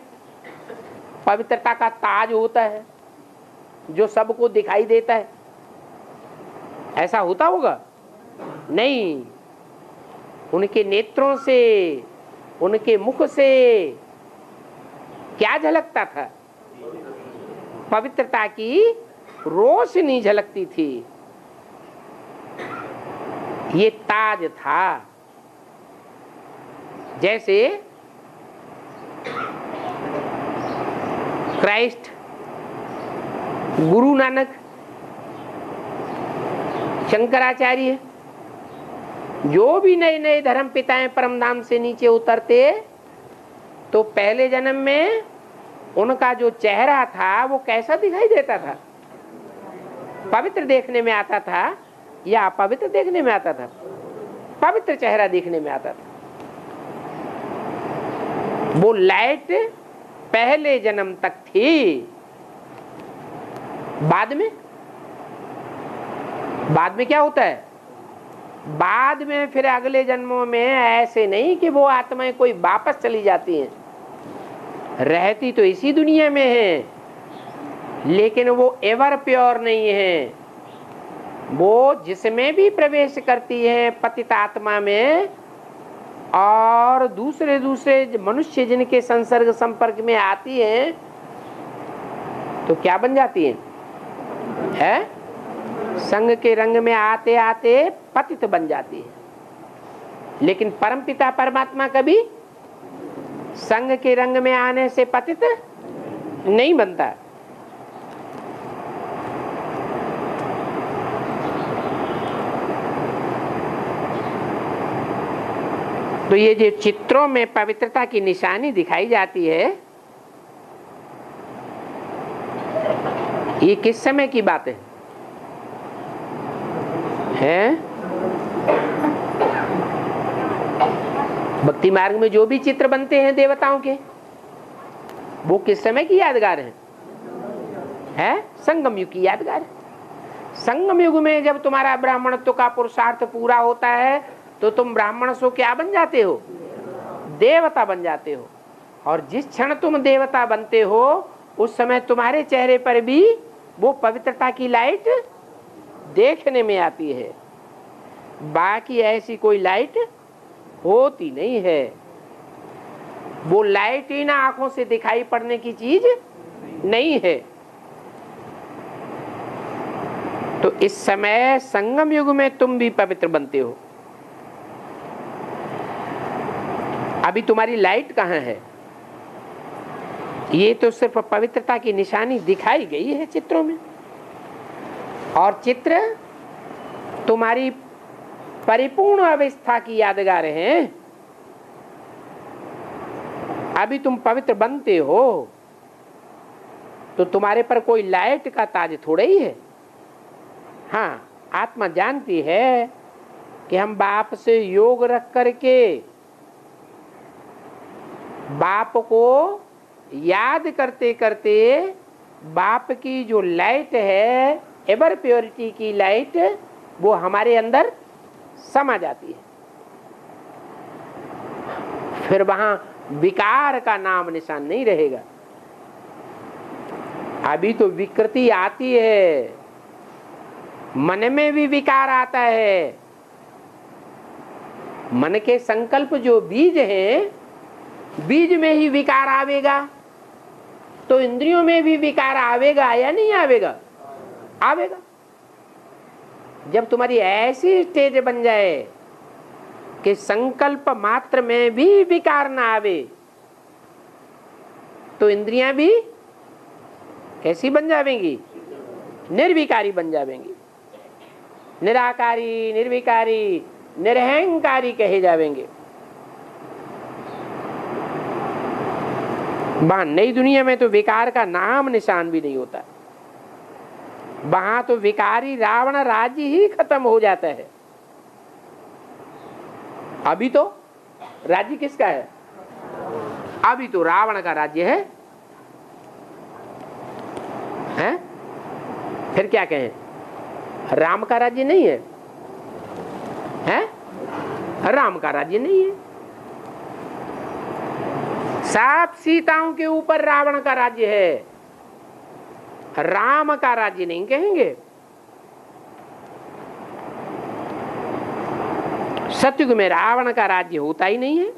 पवित्रता का ताज होता है जो सबको दिखाई देता है। ऐसा होता होगा? नहीं। उनके नेत्रों से, उनके मुख से क्या झलकता था? पवित्रता की रोशनी झलकती थी। ये ताज था। जैसे क्राइस्ट, गुरु नानक, शंकराचार्य, जो भी नए नए धर्म पिताएं परमधाम से नीचे उतरते तो पहले जन्म में उनका जो चेहरा था वो कैसा दिखाई देता था? पवित्र देखने में आता था या अपवित्र देखने में आता था? पवित्र चेहरा देखने में आता था। वो लाइट पहले जन्म तक थी। बाद में क्या होता है? बाद में फिर अगले जन्मों में ऐसे नहीं कि वो आत्माएं कोई वापस चली जाती हैं, रहती तो इसी दुनिया में है, लेकिन वो एवर प्योर नहीं है। वो जिसमें भी प्रवेश करती है पतित आत्मा में, और दूसरे मनुष्य जिनके संसर्ग संपर्क में आती है तो क्या बन जाती है? संग के रंग में आते आते पतित बन जाती है। लेकिन परमपिता परमात्मा कभी संग के रंग में आने से पतित नहीं बनता। तो ये जो चित्रों में पवित्रता की निशानी दिखाई जाती है, ये किस समय की बात है? भक्ति मार्ग में जो भी चित्र बनते हैं देवताओं के, वो किस समय की यादगार है? संगम युग की यादगार है। संगम युग में जब तुम्हारा ब्राह्मणत्व का पुरुषार्थ पूरा होता है तो तुम ब्राह्मण से क्या बन जाते हो? देवता बन जाते हो। और जिस क्षण तुम देवता बनते हो उस समय तुम्हारे चेहरे पर भी वो पवित्रता की लाइट देखने में आती है। बाकी ऐसी कोई लाइट होती नहीं है। वो लाइट ही ना आंखों से दिखाई पड़ने की चीज नहीं है। तो इस समय संगम युग में तुम भी पवित्र बनते हो। अभी तुम्हारी लाइट कहाँ है? ये तो सिर्फ पवित्रता की निशानी दिखाई गई है चित्रों में, और चित्र तुम्हारी परिपूर्ण अवस्था की यादगार हैं। अभी तुम पवित्र बनते हो तो तुम्हारे पर कोई लाइट का ताज थोड़े ही है। हाँ, आत्मा जानती है कि हम बाप से योग रख करके बाप को याद करते करते बाप की जो लाइट है, एवर प्योरिटी की लाइट, वो हमारे अंदर समा जाती है। फिर वहां विकार का नाम निशान नहीं रहेगा। अभी तो विकृति आती है, मन में भी विकार आता है। मन के संकल्प जो बीज है, बीज में ही विकार आवेगा, तो इंद्रियों में भी विकार आवेगा या नहीं आवेगा? आवेगा। जब तुम्हारी ऐसी स्टेज बन जाए कि संकल्प मात्र में भी विकार ना आवे, तो इंद्रियां भी कैसी बन जाएंगी? निर्विकारी बन जाएंगी। निराकारी, निर्विकारी, निरहंकारी कहे जाएंगे। वहां नई दुनिया में तो विकार का नाम निशान भी नहीं होता, वहां तो विकारी रावण राज्य ही खत्म हो जाता है। अभी तो राज्य किसका है? अभी तो रावण का राज्य है, हैं? फिर क्या कहें, राम का राज्य नहीं है, हैं? राम का राज्य नहीं है। सात सीताओं के ऊपर रावण का राज्य है, राम का राज्य नहीं कहेंगे। सतयुग में रावण का राज्य होता ही नहीं है।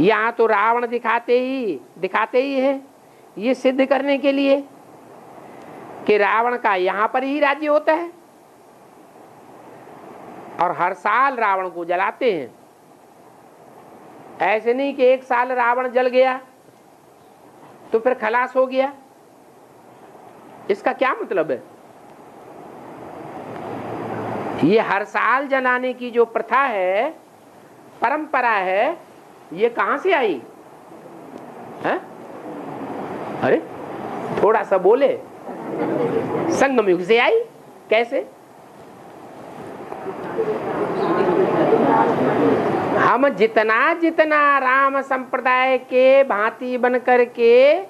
यहां तो रावण दिखाते ही है, ये सिद्ध करने के लिए कि रावण का यहां पर ही राज्य होता है, और हर साल रावण को जलाते हैं। ऐसे नहीं कि एक साल रावण जल गया तो फिर खलास हो गया, इसका क्या मतलब है? ये हर साल जलाने की जो प्रथा है, परंपरा है, ये कहां से आई है? अरे थोड़ा सा बोले, संगम युग से आई। कैसे? हम जितना जितना राम संप्रदाय के भांति बन करके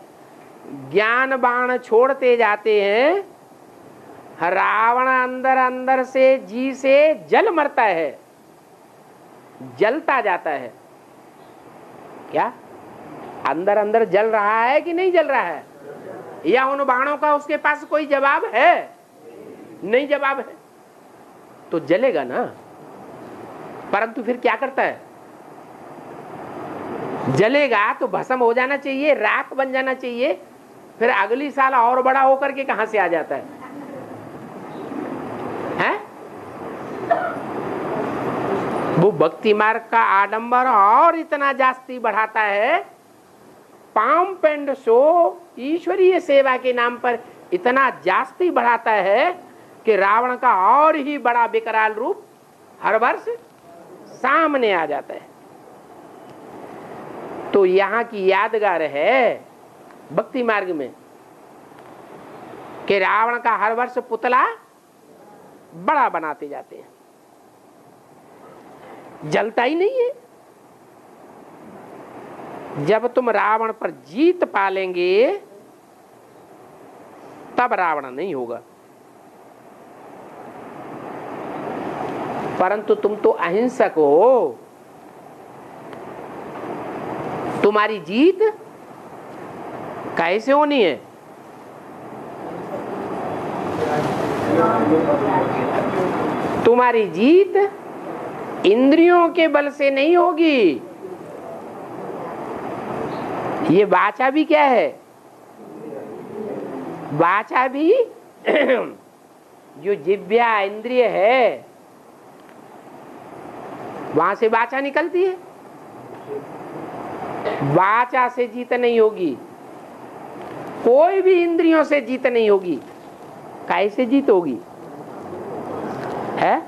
ज्ञान बाण छोड़ते जाते हैं, रावण अंदर अंदर से जी से जल मरता है, जलता जाता है। क्या अंदर अंदर जल रहा है कि नहीं जल रहा है? या उन बाणों का उसके पास कोई जवाब है? नहीं जवाब है तो जलेगा ना। परंतु फिर क्या करता है? जलेगा तो भस्म हो जाना चाहिए, राख बन जाना चाहिए, फिर अगली साल और बड़ा होकर के कहां से आ जाता है? वो भक्ति मार्ग का आडंबर और इतना जास्ती बढ़ाता है, पाम पेंड शो ईश्वरीय सेवा के नाम पर इतना जास्ती बढ़ाता है कि रावण का और ही बड़ा विकराल रूप हर वर्ष सामने आ जाता है। तो यहाँ की यादगार है भक्ति मार्ग में कि रावण का हर वर्ष पुतला बड़ा बनाते जाते हैं, जलता ही नहीं है। जब तुम रावण पर जीत पालेंगे तब रावण नहीं होगा। परंतु तुम तो अहिंसक हो, तुम्हारी जीत कैसे होनी है? तुम्हारी जीत इंद्रियों के बल से नहीं होगी। ये वाचा भी क्या है? वाचा भी जो जिह्वा इंद्रिय है, वहां से वाचा निकलती है। वाचा से जीत नहीं होगी, कोई भी इंद्रियों से जीत नहीं होगी। कैसे जीत होगी? है?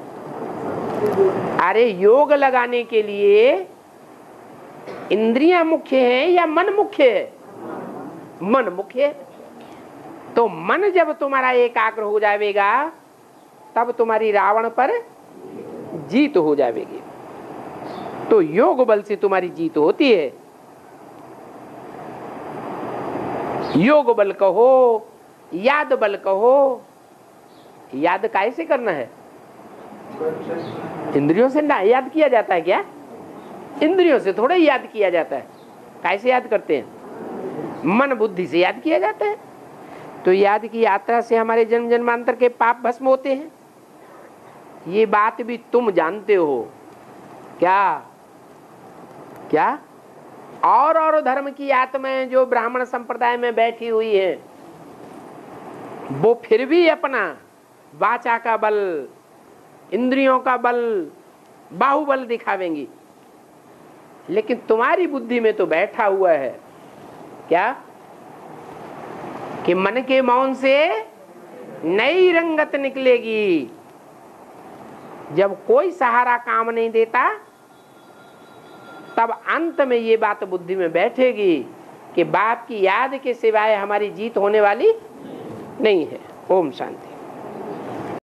अरे योग लगाने के लिए इंद्रियां मुख्य है या मन मुख्य है? मन मुख्य है। तो मन जब तुम्हारा एकाग्र हो जाएगा तब तुम्हारी रावण पर जीत हो जाएगी। तो योग बल से तुम्हारी जीत होती है। योग बल कहो, याद बल कहो। याद कैसे करना है? इंद्रियों से ना याद किया जाता है क्या? इंद्रियों से थोड़ा याद किया जाता है। कैसे याद करते हैं? मन बुद्धि से याद किया जाता है। तो याद की यात्रा से हमारे जन्म जन्मांतर के पाप भस्म होते हैं। ये बात भी तुम जानते हो क्या? क्या? और धर्म की आत्माएं जो ब्राह्मण संप्रदाय में बैठी हुई है, वो फिर भी अपना वाचा का बल, इंद्रियों का बल, बाहुबल दिखावेंगी। लेकिन तुम्हारी बुद्धि में तो बैठा हुआ है क्या कि मन के मौन से नई रंगत निकलेगी। जब कोई सहारा काम नहीं देता तब अंत में ये बात बुद्धि में बैठेगी कि बाप की याद के सिवाय हमारी जीत होने वाली नहीं है। ओम शांति।